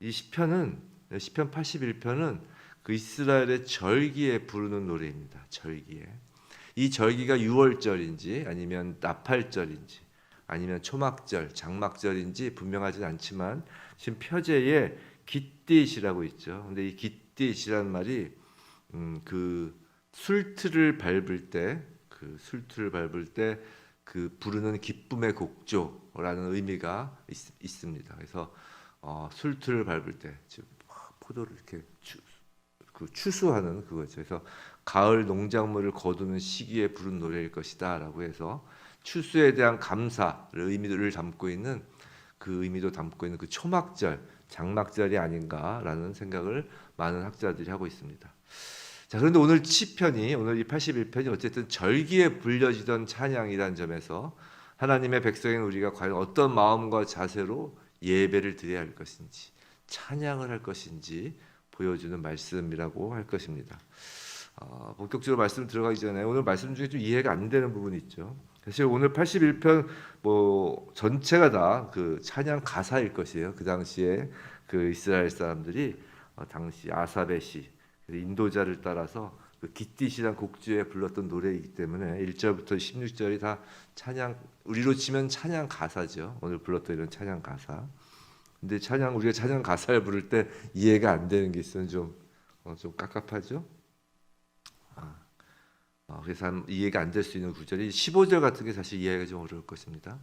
이 시편 81편은 그 이스라엘의 절기에 부르는 노래입니다. 절기에. 이 절기가 유월절인지 아니면 나팔절인지 아니면 초막절, 장막절인지 분명하진 않지만 지금 표제에 깃딧이라고 있죠. 근데 이 깃딧이란 말이 그 술틀을 밟을 때 그 부르는 기쁨의 곡조라는 의미가 있습니다. 그래서 술틀을 밟을 때 즉 포도를 이렇게 추수하는 그거죠. 그래서 가을 농작물을 거두는 시기에 부른 노래일 것이다라고 해서 추수에 대한 감사를 의미를 담고 있는 그 의미도 담고 있는 그 초막절, 장막절이 아닌가라는 생각을 많은 학자들이 하고 있습니다. 자, 그런데 오늘 시편이 오늘 이 81편이 어쨌든 절기에 불려지던 찬양이라는 점에서 하나님의 백성인 우리가 과연 어떤 마음과 자세로 예배를 드려야 할 것인지 찬양을 할 것인지 보여주는 말씀이라고 할 것입니다. 본격적으로 말씀 들어가기 전에 오늘 말씀 중에 좀 이해가 안 되는 부분이 있죠. 사실 오늘 81편 전체가 다 그 찬양 가사일 것이에요. 그 당시에 그 이스라엘 사람들이 당시 아삽의 시 인도자를 따라서 그 깃딧이란 곡주에 불렀던 노래이기 때문에 1절부터 16절이 다 찬양, 우리로 치면 찬양 가사죠. 오늘 불렀던 이런 찬양 가사. 근데 우리가 찬양 가사를 부를 때 이해가 안 되는 게 있으면 좀 깝깝하죠. 그래서 이해가 안 될 수 있는 구절이 15절 같은 게 사실 이해가 좀 어려울 것입니다.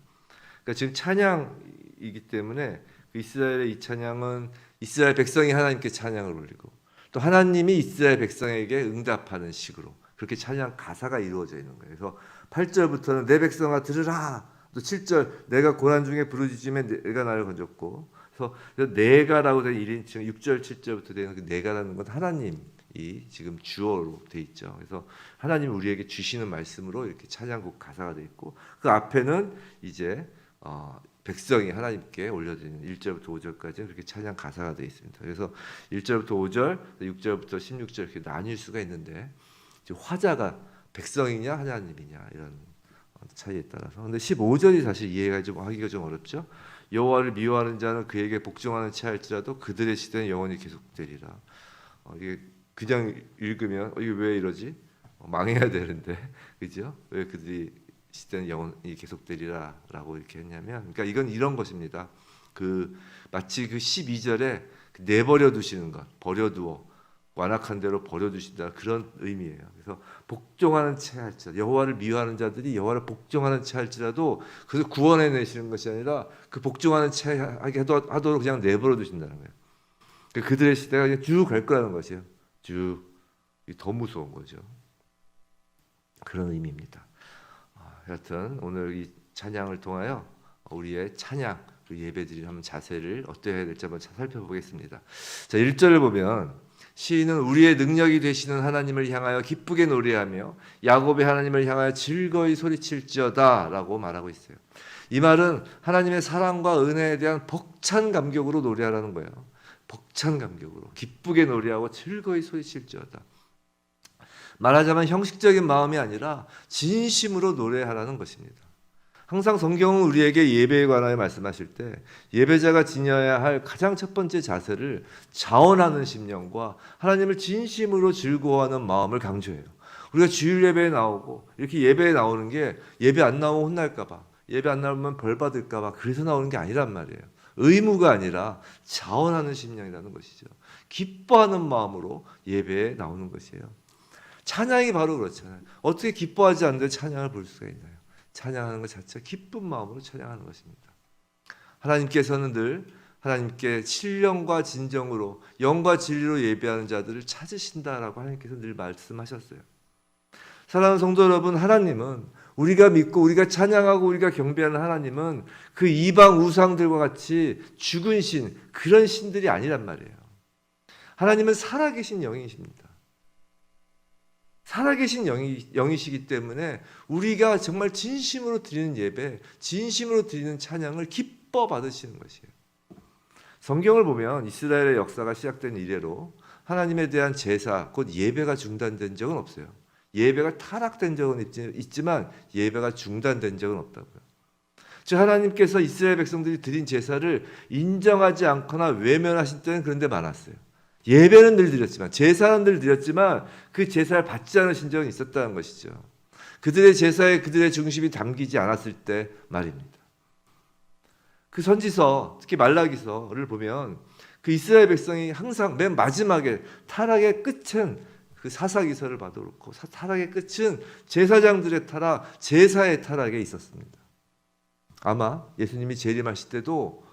그러니까 지금 찬양이기 때문에 이스라엘의 이 찬양은 이스라엘 백성이 하나님께 찬양을 올리고 또 하나님이 이스라엘 백성에게 응답하는 식으로 그렇게 찬양 가사가 이루어져 있는 거예요. 그래서 8절부터는 내 백성아 들으라. 또 7절 내가 고난 중에 부르짖음에 내가 나를 건졌고 그래서 내가라고 된 1인칭 6절 7절부터 되는 그 내가라는 건 하나님이 지금 주어로 돼 있죠. 그래서 하나님이 우리에게 주시는 말씀으로 이렇게 찬양곡 가사가 돼 있고 그 앞에는 이제 백성이 하나님께 올려드리는 1절부터 5절까지 그렇게 찬양 가사가 되어 있습니다. 그래서 1절부터 5절, 6절부터 16절 이렇게 나뉠 수가 있는데 화자가 백성이냐 하나님이냐 이런 차이에 따라서. 근데 15절이 사실 이해가 좀 하기가 좀 어렵죠. 여호와를 미워하는 자는 그에게 복종하는 채 할지라도 그들의 시대는 영원히 계속되리라. 이게 그냥 읽으면 이게 왜 이러지? 망해야 되는데 그죠? 왜 그들이 시대는 영원히 계속되리라라고 이렇게 했냐면, 그러니까 이건 이런 것입니다. 마치 그 12절에 내버려 두시는 것, 버려두어 완악한 대로 버려두신다 그런 의미예요. 그래서 복종하는 채 할지라도 여호와를 미워하는 자들이 여호와를 복종하는 채 할지라도 그래서 구원해 내시는 것이 아니라 그 복종하는 채 하게 하도록 그냥 내버려 두신다는 거예요. 그들의 시대가 그냥 쭉 갈 거라는 것이에요. 쭉 더 무서운 거죠. 그런 의미입니다. 하여튼 오늘 이 찬양을 통하여 우리의 찬양 예배드리는 한번 자세를 어떻게 해야 될지 한번 살펴보겠습니다. 자, 1절을 보면 시인은 우리의 능력이 되시는 하나님을 향하여 기쁘게 노래하며 야곱의 하나님을 향하여 즐거이 소리칠지어다라고 말하고 있어요. 이 말은 하나님의 사랑과 은혜에 대한 벅찬 감격으로 노래하라는 거예요. 벅찬 감격으로 기쁘게 노래하고 즐거이 소리칠지어다. 말하자면 형식적인 마음이 아니라 진심으로 노래하라는 것입니다. 항상 성경은 우리에게 예배에 관하여 말씀하실 때 예배자가 지녀야 할 가장 첫 번째 자세를 자원하는 심령과 하나님을 진심으로 즐거워하는 마음을 강조해요. 우리가 주일 예배에 나오고 이렇게 예배에 나오는 게 예배 안 나오면 혼날까 봐, 예배 안 나오면 벌 받을까 봐 그래서 나오는 게 아니란 말이에요. 의무가 아니라 자원하는 심령이라는 것이죠. 기뻐하는 마음으로 예배에 나오는 것이에요. 찬양이 바로 그렇잖아요. 어떻게 기뻐하지 않는데 찬양을 볼 수가 있나요? 찬양하는 것 자체가 기쁜 마음으로 찬양하는 것입니다. 하나님께서는 늘 하나님께 신령과 진정으로 영과 진리로 예배하는 자들을 찾으신다라고 하나님께서 늘 말씀하셨어요. 사랑하는 성도 여러분, 하나님은 우리가 믿고 우리가 찬양하고 우리가 경배하는 하나님은 그 이방 우상들과 같이 죽은 신, 그런 신들이 아니란 말이에요. 하나님은 살아계신 영이십니다. 살아계신 영이시기 때문에 우리가 정말 진심으로 드리는 예배, 진심으로 드리는 찬양을 기뻐 받으시는 것이에요. 성경을 보면 이스라엘의 역사가 시작된 이래로 하나님에 대한 제사, 곧 예배가 중단된 적은 없어요. 예배가 타락된 적은 있지만 예배가 중단된 적은 없다고요. 즉 하나님께서 이스라엘 백성들이 드린 제사를 인정하지 않거나 외면하신 때는 그런 데 많았어요. 예배는 늘 드렸지만, 제사는 늘 드렸지만 그 제사를 받지 않으신 적은 있었다는 것이죠. 그들의 제사에 그들의 중심이 담기지 않았을 때 말입니다. 그 선지서, 특히 말라기서를 보면 그 이스라엘 백성이 항상 맨 마지막에 타락의 끝은 그 사사기서를 봐도 그렇고 타락의 끝은 제사장들의 타락, 제사의 타락에 있었습니다. 아마 예수님이 재림하실 때도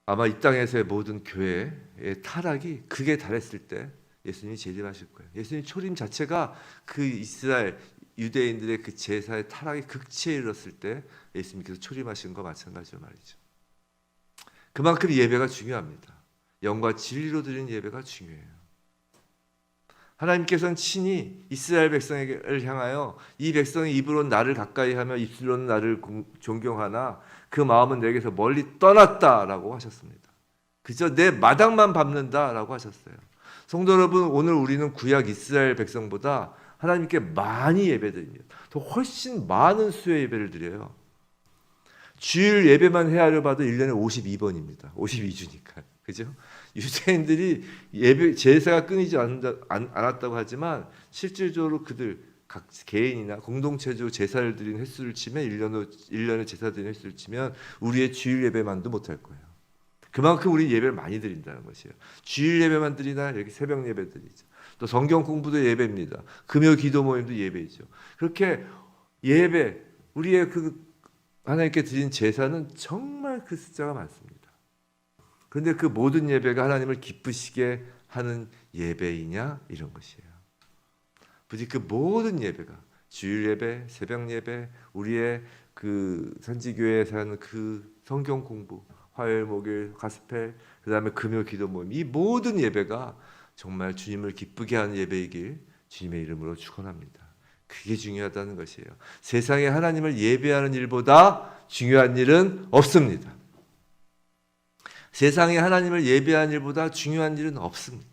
아마 이 땅에서의 모든 교회의 타락이 극에 달했을 때 예수님이 재림하실 거예요. 예수님 초림 자체가 그 이스라엘 유대인들의 그 제사의 타락이 극치에 이르렀을 때 예수님께서 초림하신 것과 마찬가지로 말이죠. 그만큼 예배가 중요합니다. 영과 진리로 드리는 예배가 중요해요. 하나님께서는 친히 이스라엘 백성을 향하여 이 백성이 입으로 나를 가까이 하며 입술로는 나를 존경하나 그 마음은 내게서 멀리 떠났다라고 하셨습니다. 그저 내 마당만 밟는다라고 하셨어요. 성도 여러분, 오늘 우리는 구약 이스라엘 백성보다 하나님께 많이 예배드립니다. 더 훨씬 많은 수의 예배를 드려요. 주일 예배만 헤아려 봐도 1년에 52번입니다. 52주니까. 그죠? 유대인들이 예배 제사가 끊이지 않았다고 하지만 실질적으로 그들 각 개인이나 공동체적으로 제사를 드리는 횟수를 치면 1년에 제사 드리는 횟수를 치면 우리의 주일 예배만도 못할 거예요. 그만큼 우리 예배를 많이 드린다는 것이에요. 주일 예배만 드리나 이렇게 새벽 예배 드리죠. 또 성경 공부도 예배입니다. 금요 기도 모임도 예배이죠. 그렇게 예배, 우리의 그 하나님께 드린 제사는 정말 그 숫자가 많습니다. 그런데 그 모든 예배가 하나님을 기쁘시게 하는 예배이냐 이런 것이에요. 부디 그 모든 예배가 주일 예배, 새벽 예배, 우리의 그 선지교회에서 하는 그 성경 공부, 화요일, 목요일, 가스펠, 그다음에 금요 기도 모임, 이 모든 예배가 정말 주님을 기쁘게 하는 예배이길 주님의 이름으로 축원합니다. 그게 중요하다는 것이에요. 세상에 하나님을 예배하는 일보다 중요한 일은 없습니다. 세상에 하나님을 예배하는 일보다 중요한 일은 없습니다.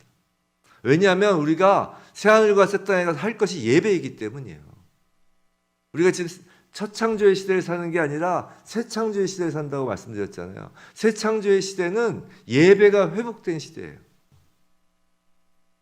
왜냐하면 우리가 새하늘과 새 땅에 가서 할 것이 예배이기 때문이에요. 우리가 지금 첫 창조의 시대를 사는 게 아니라 새 창조의 시대를 산다고 말씀드렸잖아요. 새 창조의 시대는 예배가 회복된 시대예요.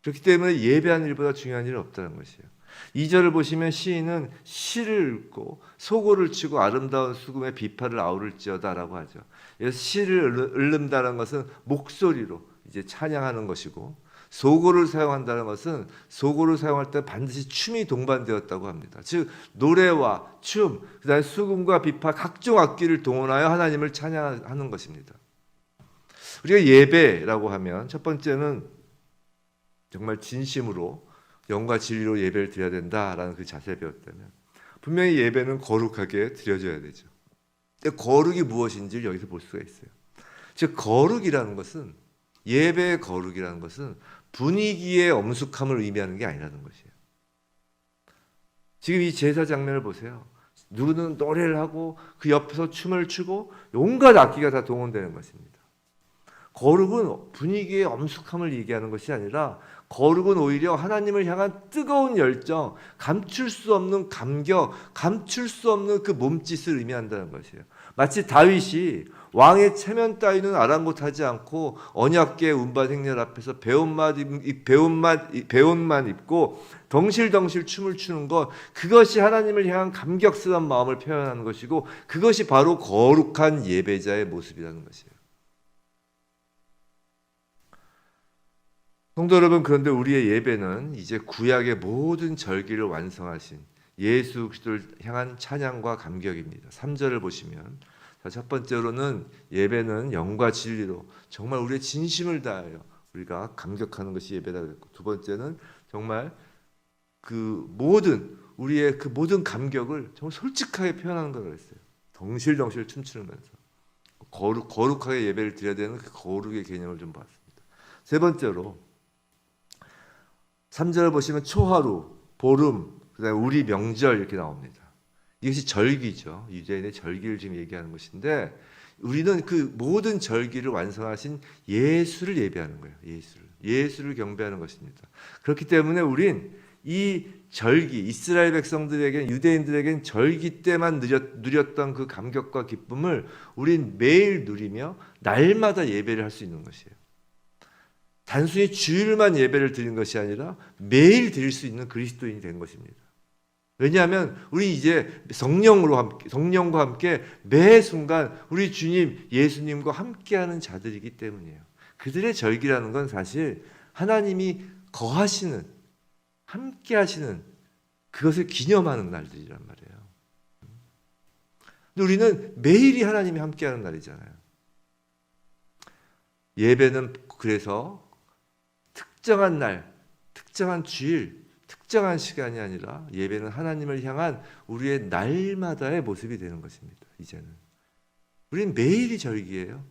그렇기 때문에 예배하는 일보다 중요한 일은 없다는 것이에요. 2절을 보시면 시인은 시를 읽고 소고를 치고 아름다운 수금의 비파를 아우를지어다라고 하죠. 그래서 시를 읊는다는 것은 목소리로 이제 찬양하는 것이고, 소고를 사용한다는 것은 소고를 사용할 때 반드시 춤이 동반되었다고 합니다. 즉 노래와 춤, 그다음에 수금과 비파 각종 악기를 동원하여 하나님을 찬양하는 것입니다. 우리가 예배라고 하면 첫 번째는 정말 진심으로 영과 진리로 예배를 드려야 된다라는 그 자세를 배웠다면, 분명히 예배는 거룩하게 드려져야 되죠. 근데 거룩이 무엇인지를 여기서 볼 수가 있어요. 즉 거룩이라는 것은, 예배의 거룩이라는 것은 분위기의 엄숙함을 의미하는 게 아니라는 것이에요. 지금 이 제사 장면을 보세요. 누구는 노래를 하고 그 옆에서 춤을 추고 온갖 악기가 다 동원되는 것입니다. 거룩은 분위기의 엄숙함을 얘기하는 것이 아니라, 거룩은 오히려 하나님을 향한 뜨거운 열정, 감출 수 없는 감격, 감출 수 없는 그 몸짓을 의미한다는 것이에요. 마치 다윗이 왕의 체면 따위는 아랑곳하지 않고 언약궤 운반 행렬 앞에서 배옷만 입고 덩실덩실 춤을 추는 것, 그것이 하나님을 향한 감격스러운 마음을 표현하는 것이고, 그것이 바로 거룩한 예배자의 모습이라는 것이에요. 성도 여러분, 그런데 우리의 예배는 이제 구약의 모든 절기를 완성하신 예수 그리스도를 향한 찬양과 감격입니다. 3절을 보시면, 첫 번째로는 예배는 영과 진리로 정말 우리의 진심을 다하여 우리가 감격하는 것이 예배다 그랬고, 두 번째는 정말 그 모든 우리의 그 모든 감격을 정말 솔직하게 표현하는 거라고 그랬어요. 덩실덩실 춤추면서 거룩하게 예배를 드려야 되는 그 거룩의 개념을 좀 봤습니다. 세 번째로 3절을 보시면 초하루, 보름, 그다음에 우리 명절 이렇게 나옵니다. 이것이 절기죠. 유대인의 절기를 지금 얘기하는 것인데, 우리는 그 모든 절기를 완성하신 예수를 예배하는 거예요. 예수를 경배하는 것입니다. 그렇기 때문에 우린 이 절기, 이스라엘 백성들에겐, 유대인들에겐 절기 때만 누렸던 그 감격과 기쁨을 우린 매일 누리며 날마다 예배를 할 수 있는 것이에요. 단순히 주일만 예배를 드리는 것이 아니라 매일 드릴 수 있는 그리스도인이 된 것입니다. 왜냐하면 우리 이제 성령과 함께 매 순간 우리 주님 예수님과 함께하는 자들이기 때문이에요. 그들의 절기라는 건 사실 하나님이 거하시는, 함께하시는 그것을 기념하는 날들이란 말이에요. 근데 우리는 매일이 하나님이 함께하는 날이잖아요. 예배는 그래서 특정한 날, 특정한 주일, 특정한 시간이 아니라 예배는 하나님을 향한 우리의 날마다의 모습이 되는 것입니다. 이제는 우리는 매일이 절기예요.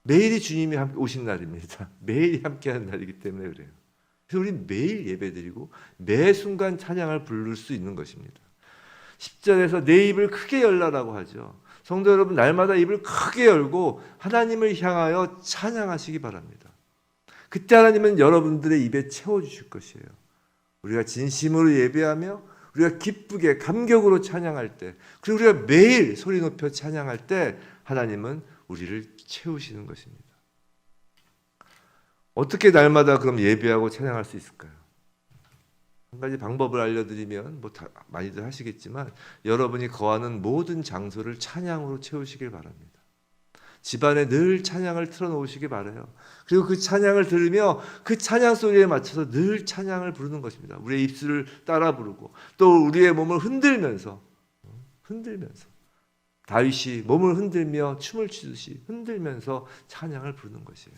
매일이 주님이 오신 날입니다. 매일이 함께하는 날이기 때문에 그래요. 그래서 우리는 매일 예배드리고 매 순간 찬양을 부를 수 있는 것입니다. 10절에서 내 입을 크게 열라라고 하죠. 성도 여러분, 날마다 입을 크게 열고 하나님을 향하여 찬양하시기 바랍니다. 그때 하나님은 여러분들의 입에 채워주실 것이에요. 우리가 진심으로 예배하며 우리가 기쁘게 감격으로 찬양할 때, 그리고 우리가 매일 소리 높여 찬양할 때 하나님은 우리를 채우시는 것입니다. 어떻게 날마다 그럼 예배하고 찬양할 수 있을까요? 한 가지 방법을 알려드리면 다 많이들 하시겠지만 여러분이 거하는 모든 장소를 찬양으로 채우시길 바랍니다. 집안에 늘 찬양을 틀어놓으시기 바라요. 그리고 그 찬양을 들으며 그 찬양 소리에 맞춰서 늘 찬양을 부르는 것입니다. 우리의 입술을 따라 부르고 또 우리의 몸을 흔들면서 다윗이 몸을 흔들며 춤을 추듯이 흔들면서 찬양을 부르는 것이에요.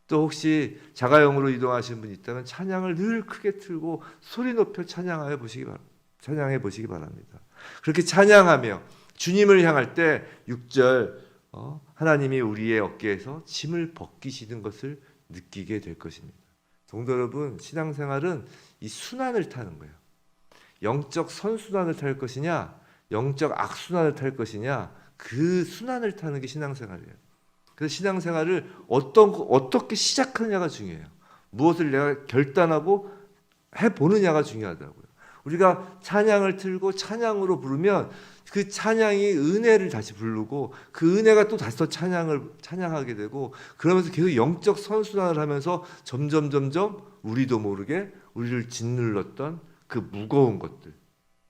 또 혹시 자가용으로 이동하시는 분이 있다면 찬양을 늘 크게 틀고 소리 높여 찬양해 보시기 바랍니다. 그렇게 찬양하며 주님을 향할 때 6절 하나님이 우리의 어깨에서 짐을 벗기시는 것을 느끼게 될 것입니다. 성도 여러분, 신앙생활은 이 순환을 타는 거예요. 영적 선순환을 탈 것이냐, 영적 악순환을 탈 것이냐, 그 순환을 타는 게 신앙생활이에요. 그래서 신앙생활을 어떻게 시작하느냐가 중요해요. 무엇을 내가 결단하고 해보느냐가 중요하더라고요. 우리가 찬양을 틀고 찬양으로 부르면 그 찬양이 은혜를 다시 부르고 그 은혜가 또 다시 더 찬양하게 되고, 그러면서 계속 영적 선순환을 하면서 점점 우리도 모르게 우리를 짓눌렀던 그 무거운 것들,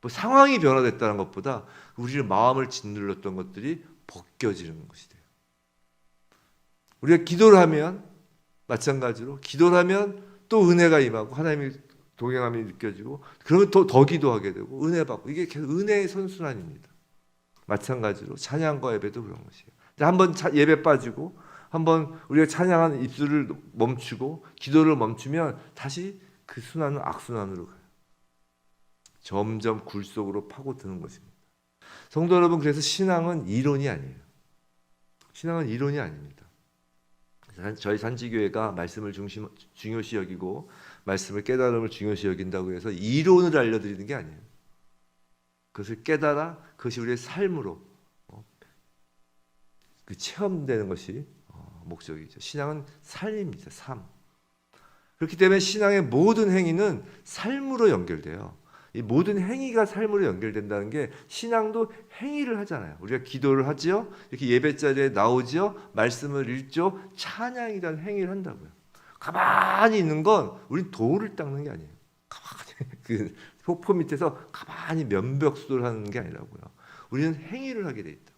뭐 상황이 변화됐다는 것보다 우리의 마음을 짓눌렀던 것들이 벗겨지는 것이 돼요. 우리가 기도를 하면 마찬가지로 기도를 하면 또 은혜가 임하고 하나님의 동행함이 느껴지고, 그러면 더 기도하게 되고 은혜 받고, 이게 계속 은혜의 선순환입니다. 마찬가지로 찬양과 예배도 그런 것이에요. 한번 예배 빠지고 한번 우리가 찬양하는 입술을 멈추고 기도를 멈추면 다시 그 순환은 악순환으로 가요. 점점 굴 속으로 파고드는 것입니다. 성도 여러분, 그래서 신앙은 이론이 아니에요. 신앙은 이론이 아닙니다. 저희 산지교회가 말씀을 중요시 여기고 말씀을 깨달음을 중요시 여긴다고 해서 이론을 알려드리는 게 아니에요. 그것을 깨달아 그것이 우리의 삶으로 그 체험되는 것이 목적이죠. 신앙은 삶입니다. 삶. 그렇기 때문에 신앙의 모든 행위는 삶으로 연결돼요. 이 모든 행위가 삶으로 연결된다는 게, 신앙도 행위를 하잖아요. 우리가 기도를 하지요, 이렇게 예배 자리에 나오지요, 말씀을 읽죠, 찬양이라는 행위를 한다고요. 가만히 있는 건 우린 돌을 닦는 게 아니에요. 가만히 그 폭포 밑에서 가만히 면벽수를 하는 게 아니라고요. 우리는 행위를 하게 돼 있다.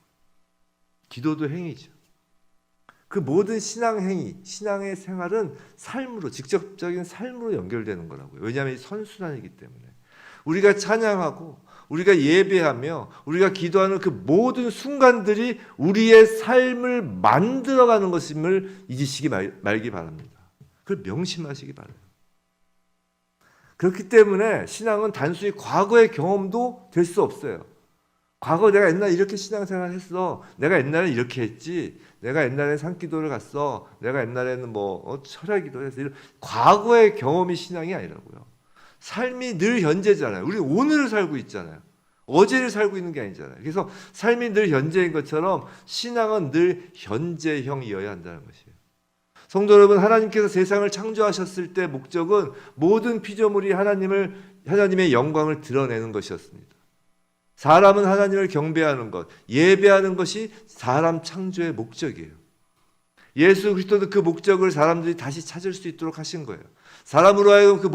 기도도 행위죠. 그 모든 신앙 행위, 신앙의 생활은 삶으로, 직접적인 삶으로 연결되는 거라고요. 왜냐하면 이 선순환이기 때문에. 우리가 찬양하고 우리가 예배하며 우리가 기도하는 그 모든 순간들이 우리의 삶을 만들어가는 것임을 잊으시기 말기 바랍니다. 그걸 명심하시기 바라요. 그렇기 때문에 신앙은 단순히 과거의 경험도 될 수 없어요. 과거 내가 옛날에 이렇게 신앙생활 했어, 내가 옛날에 이렇게 했지, 내가 옛날에 산기도를 갔어, 내가 옛날에는 철야기도를 했어, 이런 과거의 경험이 신앙이 아니라고요. 삶이 늘 현재잖아요. 우리 오늘을 살고 있잖아요. 어제를 살고 있는 게 아니잖아요. 그래서 삶이 늘 현재인 것처럼 신앙은 늘 현재형이어야 한다는 것이에요. 성도 여러분, 하나님께서 세상을 창조하셨을 때 목적은 모든 피조물이 하나님의 영광을 드러내는 것이었습니다. 사람은 하나님을 경배하는 것, 예배하는 것이 사람 창조의 목적이에요. 예수 그리스도는 그 목적을 사람들이 다시 찾을 수 있도록 하신 거예요. 사람으로 하여금 그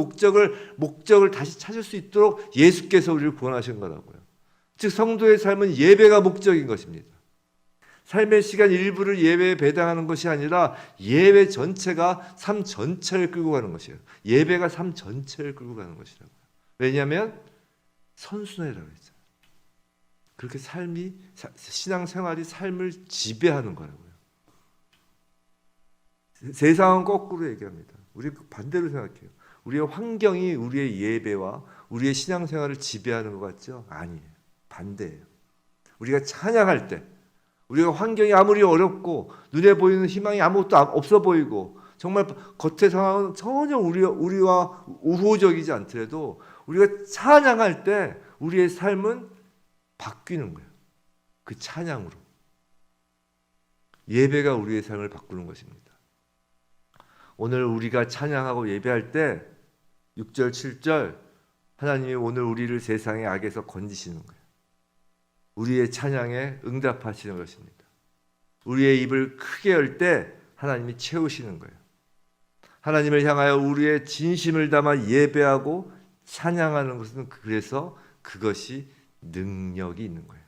목적을 다시 찾을 수 있도록 예수께서 우리를 구원하신 거라고요. 즉 성도의 삶은 예배가 목적인 것입니다. 삶의 시간 일부를 예배에 배당하는 것이 아니라 예배 전체가 삶 전체를 끌고 가는 것이에요. 예배가 삶 전체를 끌고 가는 것이라고요. 왜냐하면 선순회라고 했잖아요. 그렇게 신앙생활이 삶을 지배하는 거라고요. 세상은 거꾸로 얘기합니다. 우리 반대로 생각해요. 우리의 환경이 우리의 예배와 우리의 신앙생활을 지배하는 것 같죠? 아니에요. 반대예요. 우리가 찬양할 때 우리가 환경이 아무리 어렵고 눈에 보이는 희망이 아무것도 없어 보이고 정말 겉의 상황은 전혀 우리와 우호적이지 않더라도 우리가 찬양할 때 우리의 삶은 바뀌는 거예요. 그 찬양으로. 예배가 우리의 삶을 바꾸는 것입니다. 오늘 우리가 찬양하고 예배할 때 6절, 7절 하나님이 오늘 우리를 세상의 악에서 건지시는 거예요. 우리의 찬양에 응답하시는 것입니다. 우리의 입을 크게 열 때 하나님이 채우시는 거예요. 하나님을 향하여 우리의 진심을 담아 예배하고 찬양하는 것은 그래서 그것이 능력이 있는 거예요.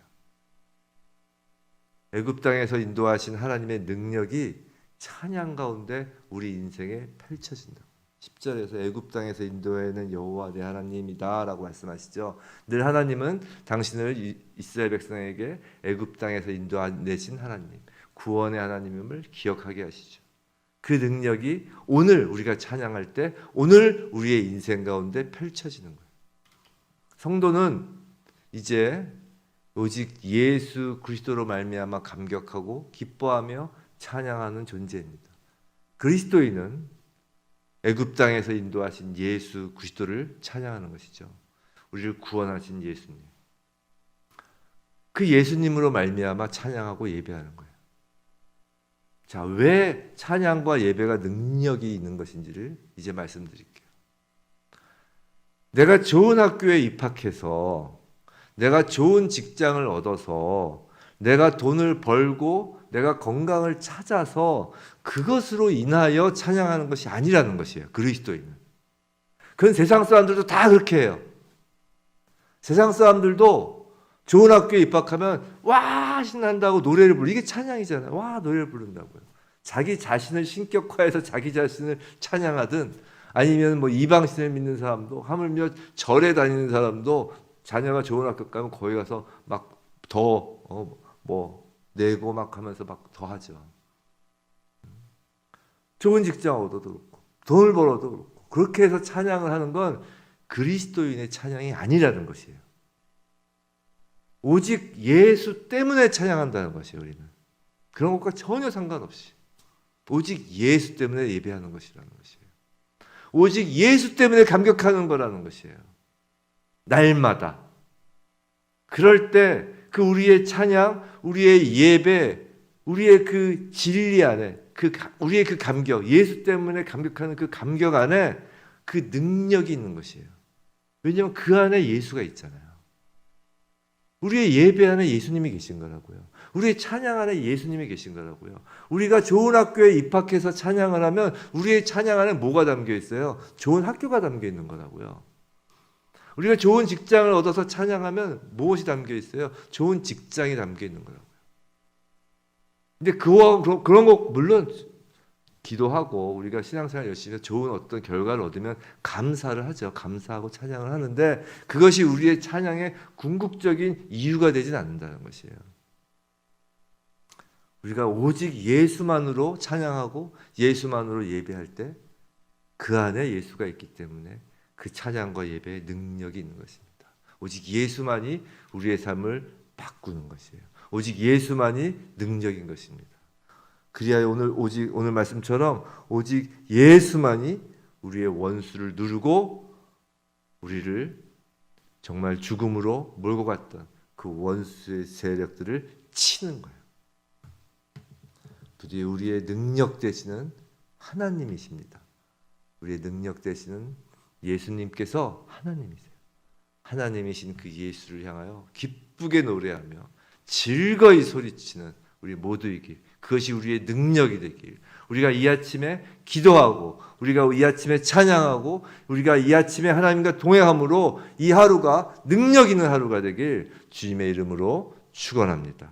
애굽 땅에서 인도하신 하나님의 능력이 찬양 가운데 우리 인생에 펼쳐진다. 10절에서 애굽 땅에서 인도하는 여호와 내 하나님이다라고 말씀하시죠. 늘 하나님은 당신을 이스라엘 백성에게 애굽 땅에서 인도하신 하나님, 구원의 하나님임을 기억하게 하시죠. 그 능력이 오늘 우리가 찬양할 때 오늘 우리의 인생 가운데 펼쳐지는 거예요. 성도는 이제 오직 예수 그리스도로 말미암아 감격하고 기뻐하며 찬양하는 존재입니다. 그리스도인은 애굽 땅에서 인도하신 예수 그리스도를 찬양하는 것이죠. 우리를 구원하신 예수님. 그 예수님으로 말미암아 찬양하고 예배하는 거예요. 자, 왜 찬양과 예배가 능력이 있는 것인지를 이제 말씀드릴게요. 내가 좋은 학교에 입학해서 내가 좋은 직장을 얻어서 내가 돈을 벌고 내가 건강을 찾아서 그것으로 인하여 찬양하는 것이 아니라는 것이에요. 그리스도인은. 그건 세상 사람들도 다 그렇게 해요. 세상 사람들도 좋은 학교에 입학하면 와 신난다고 노래를 부르고 이게 찬양이잖아요. 와 노래를 부른다고요. 자기 자신을 신격화해서 자기 자신을 찬양하든 아니면 뭐 이방신을 믿는 사람도 하물며 절에 다니는 사람도 자녀가 좋은 학교 가면 거기 가서 막 더 내고 막 하면서 막 더 하죠. 좋은 직장 얻어도 그렇고 돈을 벌어도 그렇고 그렇게 해서 찬양을 하는 건 그리스도인의 찬양이 아니라는 것이에요. 오직 예수 때문에 찬양한다는 것이에요. 우리는 그런 것과 전혀 상관없이 오직 예수 때문에 예배하는 것이라는 것이에요. 오직 예수 때문에 감격하는 거라는 것이에요. 날마다. 그럴 때 그 우리의 찬양, 우리의 예배, 우리의 그 진리 안에 우리의 그 감격, 예수 때문에 감격하는 그 감격 안에 그 능력이 있는 것이에요. 왜냐하면 그 안에 예수가 있잖아요. 우리의 예배 안에 예수님이 계신 거라고요. 우리의 찬양 안에 예수님이 계신 거라고요. 우리가 좋은 학교에 입학해서 찬양을 하면 우리의 찬양 안에 뭐가 담겨 있어요? 좋은 학교가 담겨 있는 거라고요. 우리가 좋은 직장을 얻어서 찬양하면 무엇이 담겨 있어요? 좋은 직장이 담겨 있는 거라고요. 근데 그런 거 물론 기도하고 우리가 신앙생활 열심히 해서 좋은 어떤 결과를 얻으면 감사를 하죠. 감사하고 찬양을 하는데 그것이 우리의 찬양의 궁극적인 이유가 되진 않는다는 것이에요. 우리가 오직 예수만으로 찬양하고 예수만으로 예배할 때 그 안에 예수가 있기 때문에 그 찬양과 예배에 능력이 있는 것입니다. 오직 예수만이 우리의 삶을 바꾸는 것이에요. 오직 예수만이 능력인 것입니다. 그리하여 오늘 말씀처럼 오직 예수만이 우리의 원수를 누르고 우리를 정말 죽음으로 몰고 갔던 그 원수의 세력들을 치는 거예요. 부디 우리의 능력 되시는 하나님이십니다. 우리의 능력 되시는 예수님께서 하나님이세요. 하나님이신 그 예수를 향하여 기쁘게 노래하며 즐거이 소리치는 우리 모두이길, 그것이 우리의 능력이 되길, 우리가 이 아침에 기도하고 우리가 이 아침에 찬양하고 우리가 이 아침에 하나님과 동행함으로 이 하루가 능력 있는 하루가 되길 주님의 이름으로 축원합니다.